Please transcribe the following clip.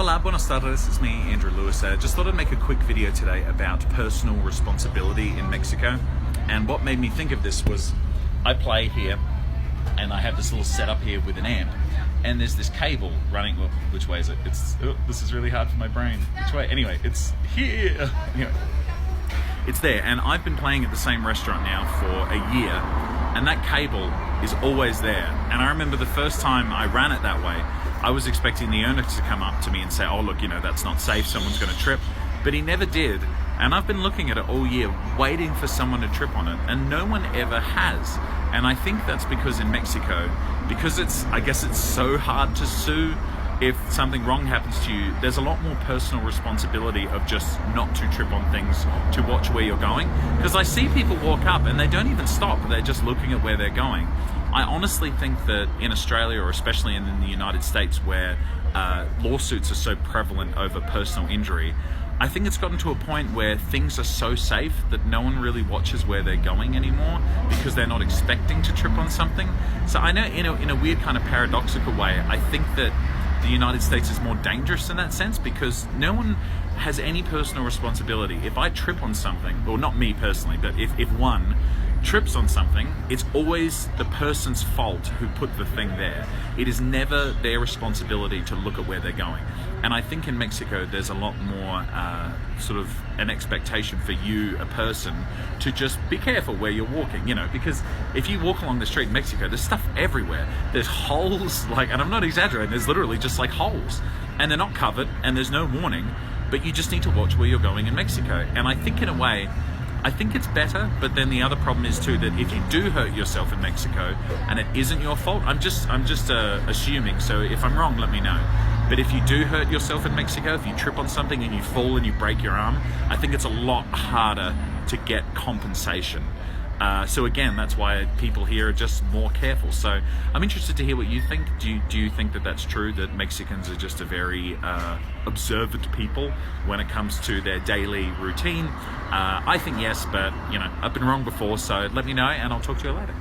Hola, buenas tardes, it's me, Andrew Lewis. Just thought I'd make a quick video today about personal responsibility in Mexico. And what made me think of this was, I play here, and I have this little setup here with an amp. And there's this cable running, well, which way is it? This is really hard for my brain. Which way? Anyway, it's here. Anyway, it's there, and I've been playing at the same restaurant now for a year, and that cable is always there. And I remember the first time I ran it that way, I was expecting the owner to come up to me and say, oh look, that's not safe, someone's gonna trip. But he never did. And I've been looking at it all year, waiting for someone to trip on it, and no one ever has. And I think that's because in Mexico, because I guess it's so hard to sue if something wrong happens to you, there's a lot more personal responsibility of just not to trip on things, to watch where you're going. Because I see people walk up and they don't even stop, they're just looking at where they're going. I honestly think that in Australia, or especially in the United States, where lawsuits are so prevalent over personal injury, I think it's gotten to a point where things are so safe that no one really watches where they're going anymore because they're not expecting to trip on something. So I know in a weird kind of paradoxical way, I think that the United States is more dangerous in that sense because no one has any personal responsibility. If I trip on something, well, not me personally, but if one trips on something, it's always the person's fault who put the thing there. It is never their responsibility to look at where they're going. And I think in Mexico there's a lot more sort of an expectation for you, a person, to just be careful where you're walking, because if you walk along the street in Mexico, there's stuff everywhere. There's holes, and I'm not exaggerating, there's literally just holes. And they're not covered and there's no warning, but you just need to watch where you're going in Mexico. And I think in a way, I think it's better, but then the other problem is too that if you do hurt yourself in Mexico and it isn't your fault, I'm just assuming, so if I'm wrong, let me know. But if you do hurt yourself in Mexico, if you trip on something and you fall and you break your arm, I think it's a lot harder to get compensation. So again, that's why people here are just more careful. So I'm interested to hear what you think. Do you think that that's true, that Mexicans are just a very observant people when it comes to their daily routine? I think yes, but I've been wrong before, so let me know and I'll talk to you later.